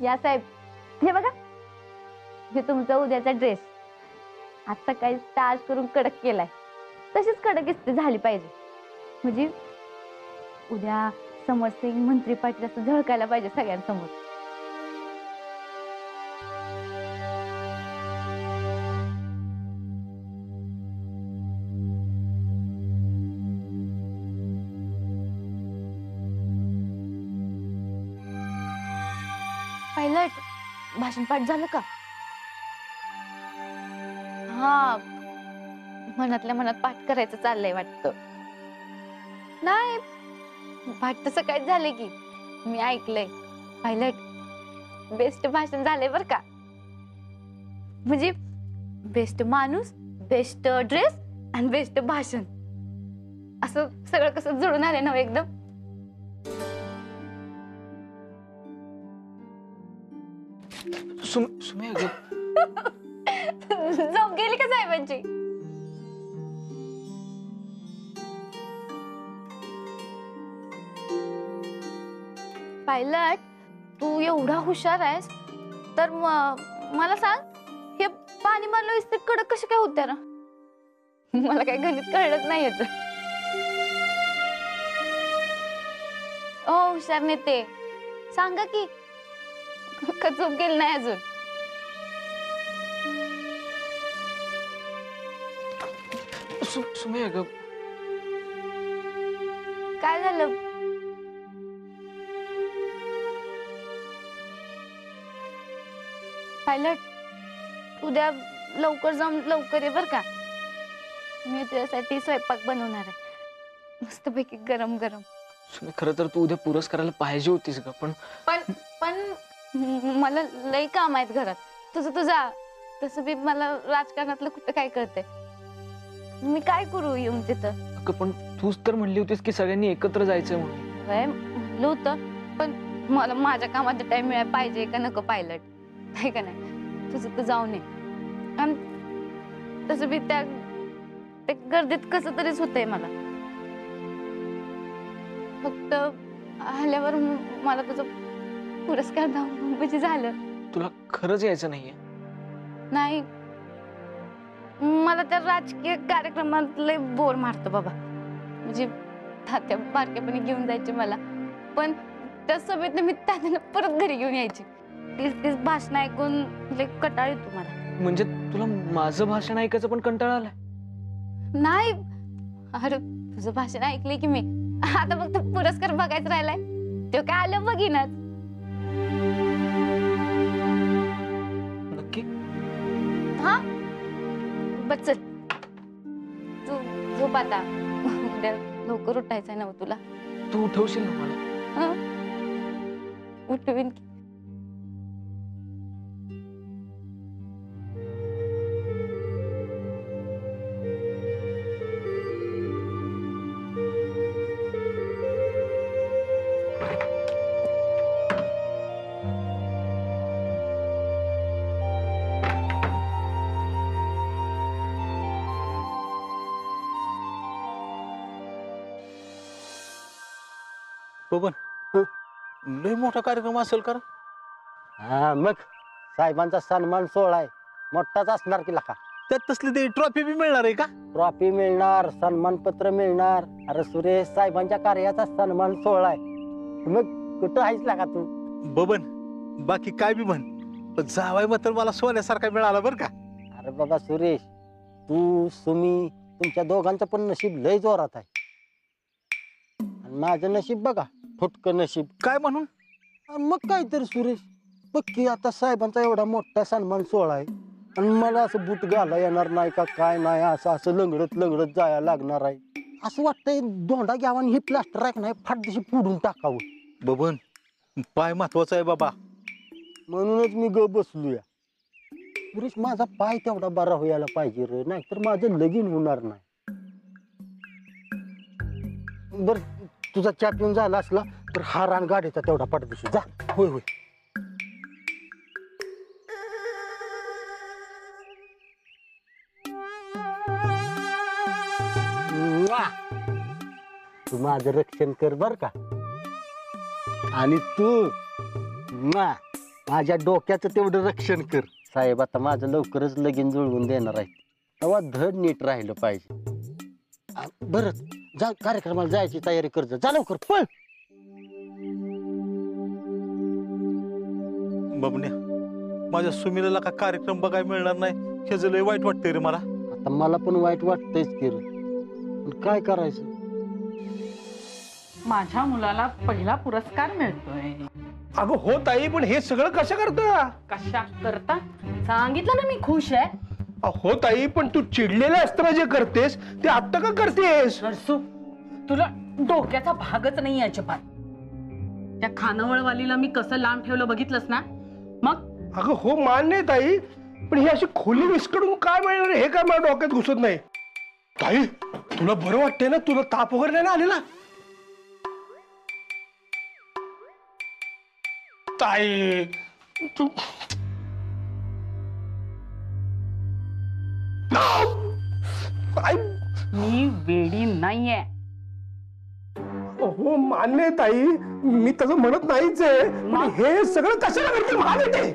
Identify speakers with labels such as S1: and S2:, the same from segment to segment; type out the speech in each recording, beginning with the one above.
S1: या साहेब, हे बघा, हे तुमचा उद्याचा ड्रेस. आज सकाळी स्टार्च करून कडक केलाय. तशीच कडक इस्त्री झाली पाहिजे, म्हणजे उद्या समरसिंग मंत्री पाटील असं झळकायला पाहिजे सगळ्यांसमोर. पायलट, भाषण पाठ झालं का? हा, मनातल्या मनात पाठ करायचं चाललंय वाटतं. नाही, पाठ तसं काय झालंय की मी ऐकलंय. पायलट, बेस्ट भाषण झालंय बर का. म्हणजे बेस्ट माणूस, बेस्ट ड्रेस आणि बेस्ट भाषण, असं सगळं कसं जुळून आलंय ना एकदम.
S2: सुमे अगं,
S1: झोप गेली का साहेबांची? पायलट, तू एवढा हुशार आहेस तर मला सांग, हे पाणी मारलं इस्त्री कडक कशी काय होत्या ना? मला काही गणित कळलंच नाही याचं. ओ हुशार नेते, सांगा की, का झोप गेली नाही अजून?
S2: सुमे अगं,
S1: काय झालं? पायलट, उद्या लवकर जाऊन लवकर ये बर का. मी तुझ्यासाठी स्वयंपाक बनवणार आहे, मस्तपैकी गरम गरम.
S2: सुमे खरं तर तू उद्या पुरस्काराला पाहिजे होतीस ग, पण
S1: पण मला लई काम आहेत घरात. तुझा तसं बी मला राजकारणातलं कुठं काय कळतंय. मी काय करू येऊन तिथं?
S2: अगं पण तूच तर म्हणली होतीस की सगळ्यांनी एकत्र जायचंय म्हणून.
S1: वय म्हणलं होतं, पण मला माझ्या कामात टाइम मिळायला पाहिजे का नको पायलट, काय का नाही? तुझं तर जाऊ नये. आणि तसं बी त्या गर्दीत कसं तरीच होतंय मला. फक्त आल्यावर मला तुझं पुरस्कार दाखवून म्हणजे झालं.
S2: तुला खरंच यायचं नाहीये?
S1: नाही, मला त्या राजकीय कार्यक्रमात लय बोर मारतो बाबा. म्हणजे तात्या बारकेपणी घेऊन जायचे मला, पण त्या सभेत मी तात्याला परत घरी घेऊन यायची. तीच भाषण ऐकून लय कंटाळा येतो मला. म्हणजे
S2: तुला माझं भाषण ऐकायचं पण कंटाळा आलाय?
S1: नाही, अरे तुझं भाषण ऐकलंय की मी. आता फक्त पुरस्कार बघायचं राहिलाय, तो काय आलं बघीनच.
S2: नक्की?
S1: हा, बस चल, तू झोप आता. उद्या लवकर उठायचंय ना तुला.
S2: तू उठवशील ना मला?
S1: उठवीन की.
S3: बबन, लय मोठा कार्यक्रम असेल का?
S4: हा मग साहेबांचा सन्मान सोहळा आहे, मोठाच असणार की लका.
S3: त्यात तसली ते ट्रॉफी बी मिळणार आहे का?
S4: ट्रॉफी मिळणार, सन्मानपत्र मिळणार. अरे सुरेश, साहेबांच्या कार्याचा सन्मान सोहळा आहे. मग कुठं आहेस लागा तू?
S3: बबन, बाकी काय बी म्हण, पण जावाय मात्र मला सोन्यासारखा मिळाला बरं का.
S4: अरे बाबा सुरेश, तू सुमी तुमच्या दोघांचं पण नशीब लय जोरात आहे. आणि माझं नशीब बघा, फुटकं नशीब.
S3: काय म्हणून?
S4: आणि मग काय तर सुरेश, बघ की आता साहेबांचा एवढा मोठा सन्मान सोहळा आहे आणि मला असं बूट घाला येणार नाही का काय नाही, असं असं लंगडत लंगडत जायला लागणार आहे. असं वाटतंय दोंडा घ्यावा आणि हे प्लास्टर आहे का नाही फाटदिशी फोडून टाकावं.
S3: बबन, पाय महत्वाचा आहे बाबा.
S4: म्हणूनच मी ग बसलूया. सुरेश, माझा पाय तेवढा बरा व्हायला पाहिजे रे, नाहीतर माझं लगीन होणार नाही. बर, तुझा चहा पिऊन झाला असला तर हा रान गाडीचा तेवढा पाठदिशी जा.
S3: होय होय.
S4: तू माझं रक्षण कर बर का. आणि तू माझ्या डोक्याचं तेवढं रक्षण कर. साहेब आता माझं लवकरच लगीन जुळवून देणार आहे, तेव्हा धड नीट राहिलं पाहिजे. बरं जा, कार्यक्रमाला जायची तयारी कर, जा लवकर पळ.
S3: बबन्या, माझ्या सुमिलेला का कार्यक्रम बघायला मिळणार नाही ह्याचं लय वाईट वाटतंय रे मला.
S4: आता मला पण वाईट वाटतंयच की रे, पण काय करायचं.
S5: माझ्या मुलाला पहिला पुरस्कार मिळतोय.
S6: अगं हो ताई, पण हे सगळं कसं करता?
S5: कशा करता सांगितलं ना, मी खुश आहे.
S6: हो ताई, पण तू चिडलेलं असताना जे करतेस ते आत्ता का करतेस?
S5: नरसू, तुला डोक्याचा भागच नाही अजिबात. त्या खानावळवालीला मी कसं लांब ठेवलं बघितलंस ना. मग
S6: अगं हो मान्य आहे ताई, पण ही अशी खोली विस्कडून काय मिळणार हे काय माझ्या डोक्यात घुसत नाही. ताई तुला बरं वाटतंय ना? तुला ताप वगैरे नाही ना आलेला? ताई तू ताई,
S5: मी वेडी नाहीये.
S6: हो मान्य आहे ताई, मी तसं म्हणत नाहीच आहे, पण हे सगळं कशाला करते मला ते?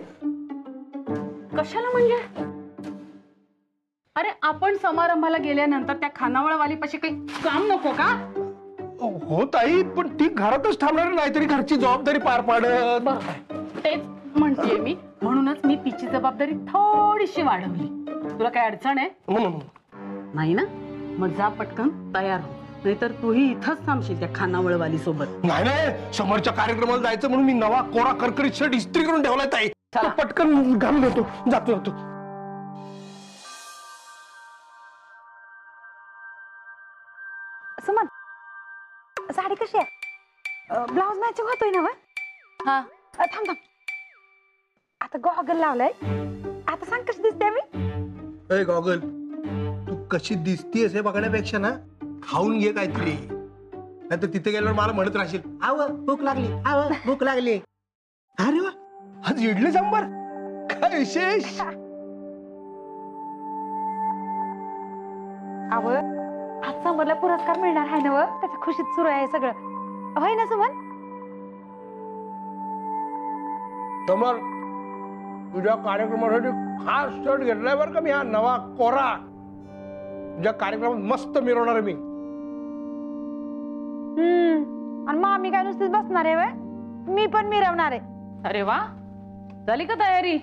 S5: कशाला म्हणजे? अरे आपण समारंभाला गेल्यानंतर त्या खानावळवालीपाशी काही काम नको का?
S6: हो ताई, पण ती घरातच थांबणार नाही तरी घरची जबाबदारी पार पाडत.
S5: बरोबर, तेच म्हणतेय मी. म्हणूनच मी तिची जबाबदारी थोडीशी वाढवली. तुला काय अडचण आहे? नाही ना? मग जा पटकन तयार हो, नाहीतर तूही इथंच थांबशील त्या खानावळवाली सोबत.
S6: नाही नाही, समोरच्या कार्यक्रमाला जायचं म्हणून मी नवा कोरा करकरीत शर्ट इस्त्री करून ठेवलाय ताई.
S5: चला.
S6: पटकन घालून येतो, जातो.
S1: सुमन, साडी कशी आहे? ब्लाउज मॅचिंग होतोय ना? हा, थांब थांब, आता गॉगल लावलाय. आता सांग कशी दिसते मी?
S6: गॉगल, तू कशी दिसतीयस हे बघण्यापेक्षा ना खाऊन घे काहीतरी, नाहीतर तिथे गेल्यावर मला म्हणत राहशील आव भूक लागली, आव भूक लागली. अरे वा, आज इडली सांबार, काय विशेष?
S1: अव, आज समोरला पुरस्कार मिळणार आहे ना व, त्याच्या खुशीत सुरू आहे सगळं, होय ना सुमन?
S6: समोर तुझ्या कार्यक्रमासाठी खास शर्ट घेतलाय बरं का मी, हा नवा कोरा. तुझ्या कार्यक्रमात मस्त मिरवणार मी.
S1: आणि मग आम्ही काय नुसतीच बसणार आहे? मी पण मिरवणार आहे.
S5: अरे वा, झाली का तयारी?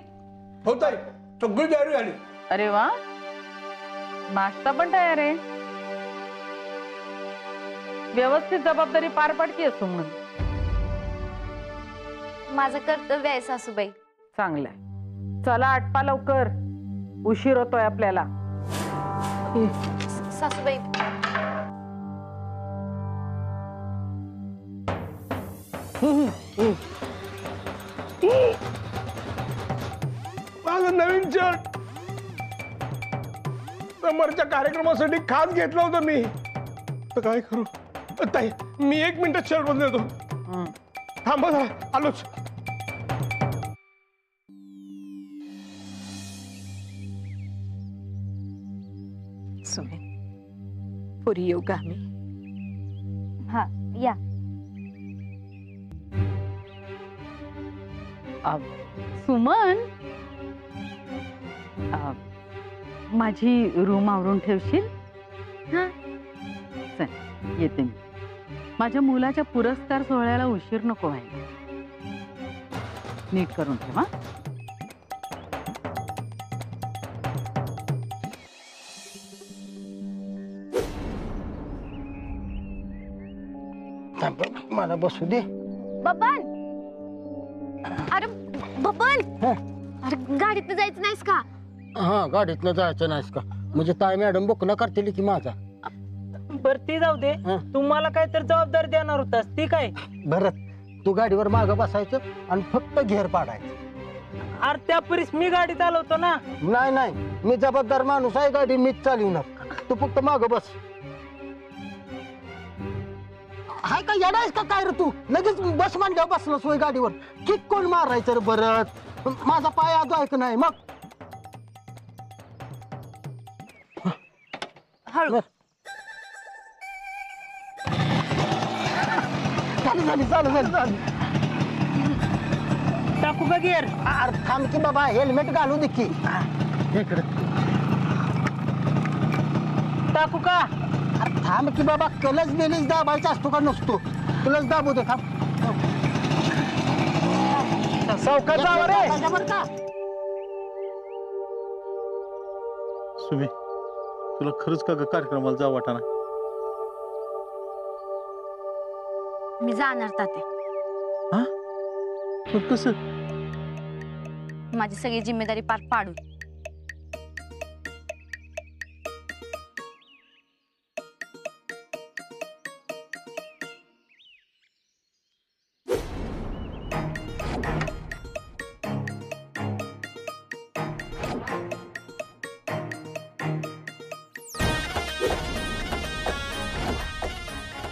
S6: होत आहे, सगळी तयारी झाली.
S5: अरे वा, नाश्ता पण तयार आहे. व्यवस्थित जबाबदारी पार पाडतीये म्हणून.
S1: माझं कर्तव्य आहे सासूबाई.
S5: चांगलंय, चला आटपा लवकर, उशीर होतोय आपल्याला.
S1: सासूबाई,
S6: माझं नवीन शर्ट समोरच्या कार्यक्रमासाठी खास घेतलं होतं मी. तर काय करू ताई, मी 1 मिनिटात शर्ट बदलून येतो. थांबा जरा, आलोच.
S5: सुमेन, पुरी येऊ का आम्ही?
S1: हा या.
S5: सुमन, माझी रूम आवरून ठेवशील?
S1: हा.
S5: चल येते मी. माझ्या मुलाच्या पुरस्कार सोहळ्याला उशीर नको व्हायला. नीट करून ठेवा.
S4: मला बसू दे.
S1: बबन, अरे बबन,
S4: हा.
S1: अरे गाडीतनं जायचं नाहीस का?
S4: हा, गाडीतनं जायचं नाहीस का? म्हणजे ताई मॅडम बुकना करतील की माझा.
S2: बर ती जाऊ दे,
S4: हा.
S2: तुम्हाला काय तर जबाबदारी देणार होतास ती काय?
S4: भरत, तू गाडीवर मागं बसायचं आणि फक्त घेर पाडायचं.
S2: अरे त्या परीस मी गाडी चालवतो ना.
S4: नाही, मी जबाबदार माणूस आहे, गाडी मीच चालवणार. तू फक्त मागं बस. हाय का येडायस का काय रे तू? लगेच बस मांडल्यावर बसलो सोय गाडीवर. किक कोण मारायचं रे भरत? माझा पाय आजो आहे का नाही? मग
S1: हळू.
S4: झाली.
S5: टाकू का गिअर?
S4: अरे थांब की बाबा, हेल्मेट घालू दे की. इकडं
S5: टाकू का?
S4: अरे थांब की बाबा, कलच बेलीच दाबायचा असतो का नसतो? कलच दाबू दे, थांब.
S5: सावकाश जावं रे.
S4: बरं का?
S3: सुमी, तुला खरंच का ग कार्यक्रमाला जावं वाटाणा?
S1: मी जाणार तात्या.
S3: हा? पण कसं?
S1: माझी सगळी जिम्मेदारी पार पाडून.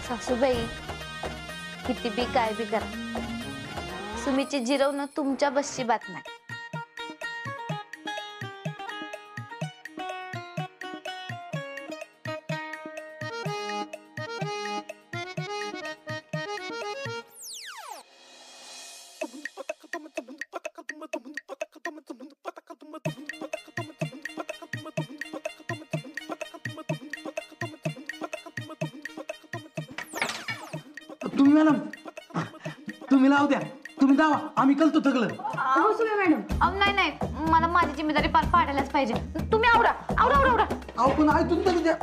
S1: सासूबाई, किती बी काय बी करा, सुमीची जिरवणं तुमच्या बसची बात नाही.
S6: तुम्ही मॅडम, तुम्ही लावू द्या, तुम्ही दावा, आम्ही कळतो थकलं.
S1: अहो नाही नाही, मला माझी जिम्मेदारी पार पाडायलाच पाहिजे. तुम्ही आवरा आवरा आवरा आवरा.
S6: अहो पण ऐकून तरी द्या.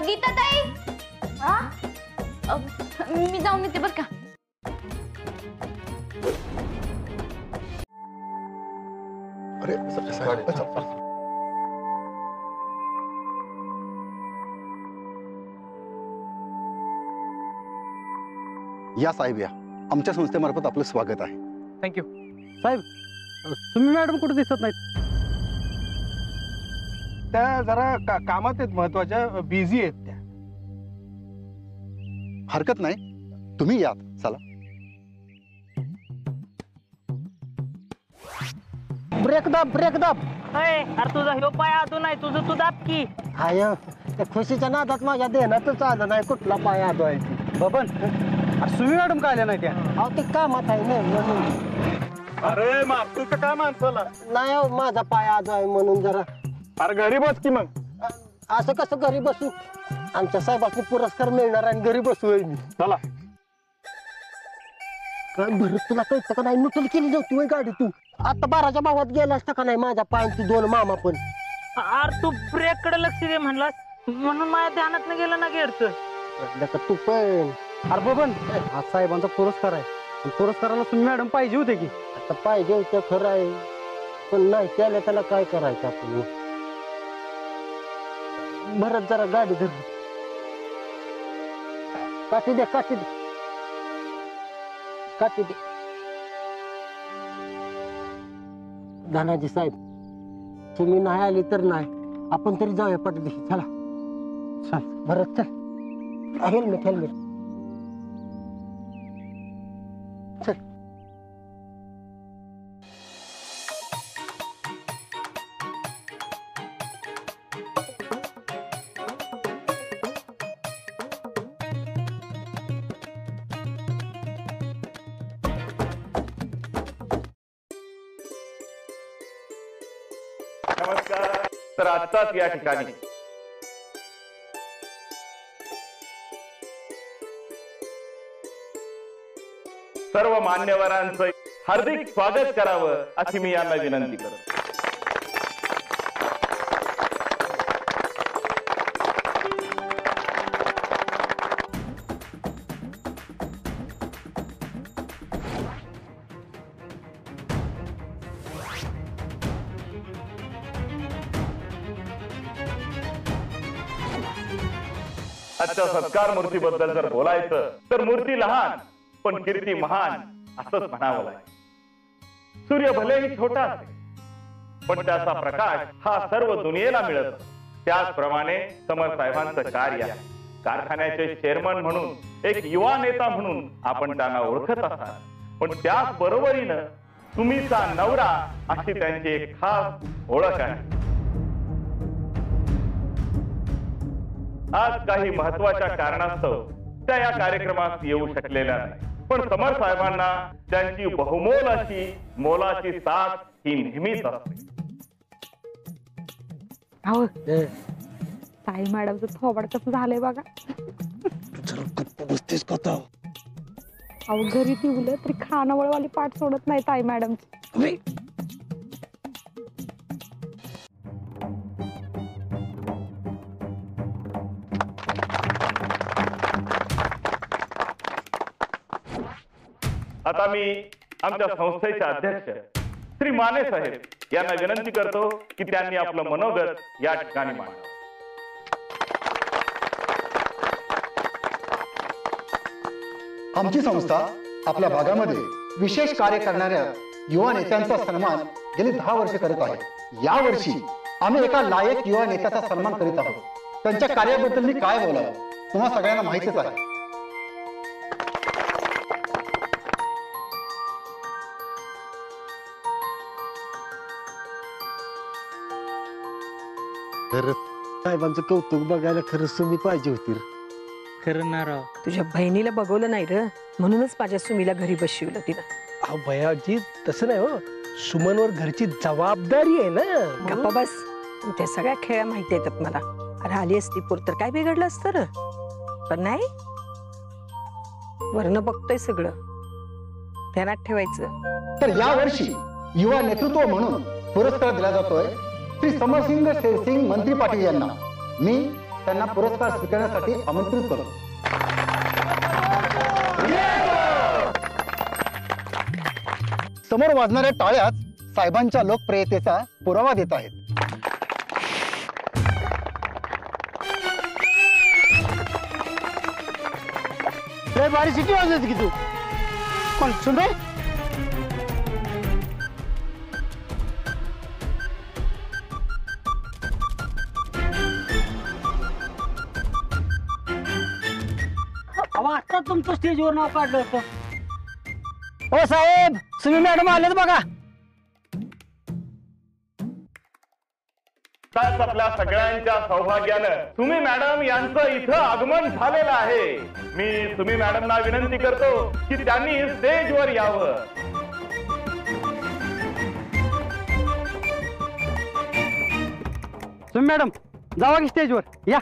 S1: गीता ताई, मी जाऊन येते बर का.
S7: या साहेब या, आमच्या संस्थेमार्फत आपलं स्वागत आहे.
S2: थँक्यू.
S4: साहेब, तुम्ही मॅडम कुठे दिसत नाहीत?
S6: त्या जरा कामात आहेत, महत्वाच्या, बिझी आहेत त्या.
S7: हरकत नाही, तुम्ही यात चला.
S4: ब्रेक दाब, ब्रेक दाब.
S5: अरे तुझा ह्यो पाय आदू नाही, तुझं तू दाब की.
S4: हाय, त्या खुशीच्या नादात माझ्या देण्यातच आलं नाही कुठला पाय आदो आहे ती.
S6: बबन, सुमी मॅडम काय आल्या नाही त्या?
S4: अहो ते कामात आहे ना म्हणून.
S6: अरे माफ तुझं काय माणसाला.
S4: नाही हो, माझा पाय आदो आहे म्हणून जरा.
S6: अरे घरी बस की मग.
S4: असं कसं घरी बसू? आमच्या साहेबांनी पुरस्कार मिळणार आणि घरी बसू आहे मी.
S6: चला.
S4: काय बरं, तुला कळतं का नाही? नुटल केली नव्हती वय गाडी तू. आता 12च्या भावात गेला असता का नाही माझ्या पायांची दोन मामा पण.
S5: अरे तू ब्रेक कडे लक्ष दे म्हणलास म्हणून माझ्या ध्यानात गेलं ना गेअरचं.
S4: का तू पण.
S6: अरे बबन, हा साहेबांचा पुरस्कार आहे, आणि पुरस्काराला सुमी मॅडम पाहिजे होते की.
S4: आता पाहिजे होतं खरं आहे, पण नाही त्याला काय करायचं आपण. भरत जरा गाडी धर. काठी दे, काठी दे, काठी दे. धनाजी साहेब, तुम्ही नाही आली तर नाही, आपण तरी जाऊया पटदिशी. चला चल भरत, चल. Helmet helmet. चल.
S8: नमस्कार. तर आजचाच या ठिकाणी सर्व मान्यवरांचं हार्दिक स्वागत करावं अशी मी यांना विनंती करतो. आजच्या सत्कार मूर्तीबद्दल जर बोलायचं तर मूर्ती लहान पण कीर्ती महान असंच म्हणावं लागेल. सूर्य भलेही छोटा असेल पण त्याचा प्रकाश हा सर्व दुनियेला मिळत. त्याचप्रमाणे समर साहेबांचं कार्य आहे. कारखान्याचे चेअरमन म्हणून, एक युवा नेता म्हणून आपण त्यांना ओळखत असाल, पण त्याच बरोबरीनं सुमीचा नवरा अशी त्यांची एक खास ओळख आहे. आज काही महत्वाच्या कारणास्तव त्या या कार्यक्रमात येऊ शकलेल्या नाही, पण समर साहेबांना त्यांची बहुमोल अशी मोलाची साथ ही नेहमीच असते.
S5: अहो ताई मॅडमचं थोबाड कसं झालंय बघा.
S4: जरा गप्प बसतेस का आता?
S5: अहो घरी ठेवलं तरी खानावळवाली पाठ सोडत नाही ताई मॅडमची.
S8: आता मी आमच्या संस्थेचे अध्यक्ष श्री माने साहेब यांना विनंती करतो की त्यांनी आपलं मनोगत या ठिकाणी मांडावं.
S7: आमची संस्था आपल्या भागामध्ये विशेष कार्य करणाऱ्या युवा नेत्यांचा सन्मान गेली 10 वर्ष करत आहे. यावर्षी आम्ही एका लायक युवा नेत्याचा सन्मान करीत आहोत. त्यांच्या कार्याबद्दल मी काय बोलावं, तुम्हा सगळ्यांना माहितीच आहे.
S4: खरं साहेबांचं कौतुक बघायला खरंच सुमी पाहिजे होती रे.
S2: खरं ना राव.
S9: तुझ्या बहिणीला बघवलं नाही र, म्हणूनच माझ्या सुमीला घरी बसवलं तिला.
S6: अहो भयाजी तसं नाही हो, सुमनवर घरची जबाबदारी आहे ना.
S9: गप्पा बस. त्या सगळ्या खेळ्या माहिती येतात मला. अरे आली असती पोर तर काय बिघडलं असतं र, पण नाही. वरनं बघतोय सगळं, ध्यानात ठेवायचं.
S7: तर यावर्षी युवा नेतृत्व म्हणून पुरस्कार दिला जातोय श्री समरसिंग शेरसिंग मंत्री पाटील यांना. मी त्यांना पुरस्कार स्वीकारण्यासाठी आमंत्रित करतो. समोर वाजणाऱ्या टाळ्याच साहेबांच्या लोकप्रियतेचा पुरावा देत आहेत.
S4: बारी सिटी वाजत की तू कोण सुन रे? आता तुमचं स्टेजवर नाव काढलं होतं. हो साहेब, सुमी मॅडम आलेत बघा.
S8: त्याच आपल्या सगळ्यांच्या सौभाग्यानं सुमी मॅडम यांचं इथं आगमन झालेलं आहे. मी सुमी मॅडमना विनंती करतो की त्यांनी स्टेजवर यावं.
S4: सुमी मॅडम जावा की स्टेजवर. या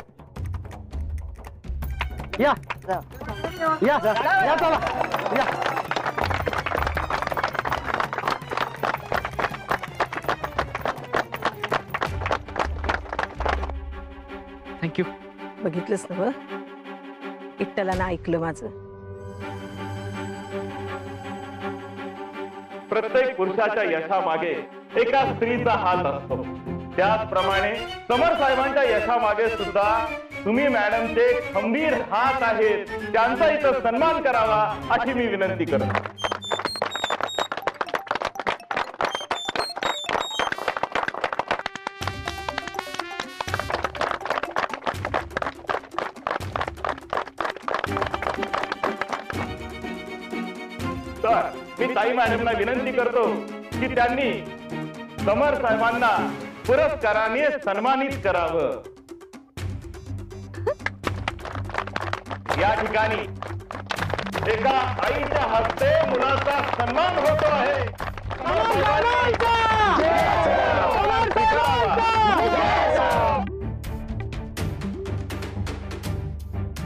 S4: या या या चला या.
S2: थँक्यू.
S9: बघितलंच ना, एकट्याला ऐकलं माझं.
S8: प्रत्येक पुरुषाच्या यशामागे एका स्त्रीचा हात असतो. त्याचप्रमाणे समर साहेबांच्या यशामागे सुद्धा तुम्ही मॅडमचे खंबीर हात आहेत. त्यांचा इथं सन्मान करावा अशी मी विनंती करतो. तर मी ताई मॅडमना विनंती करतो की त्यांनी समर साहेबांना पुरस्काराने सन्मानित करावं. या ठिकाणी एका आईच्या हस्ते मुलाचा सन्मान होतो आहे.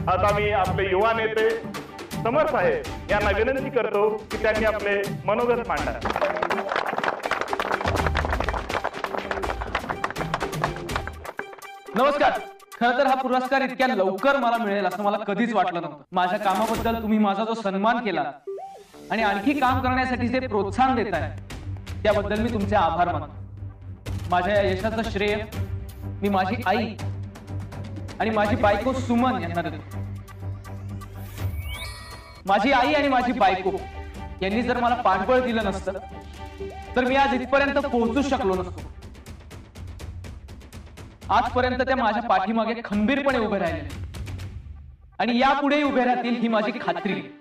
S8: आता मी आपले युवा नेते समर साहेब यांना विनंती करतो की त्यांनी आपले मनोगत मांडावे.
S2: नमस्कार. खरं तर हा पुरस्कार इतक्या लवकर मला मिळेल असं मला कधीच वाटलं नव्हतं. माझ्या कामाबद्दल तुम्ही माझा जो सन्मान केला आणि आणखी काम करण्यासाठी जे प्रोत्साहन देताय त्याबद्दल मी तुमचे आभार मानतो. माझ्या या यशाचं श्रेय मी माझी आई आणि माझी बायको सुमन यांना देतो. माझी आई आणि माझी बायको यांनी जर मला पाठबळ दिलं नसतं तर मी आज इथपर्यंत पोहोचू शकलो नसतो. आजपर्यंत त्या माझ्या पाठीमागे खंबीरपणे उभे राहिले. आणि यापुढे उभे राहतील ही माझी खात्री आहे.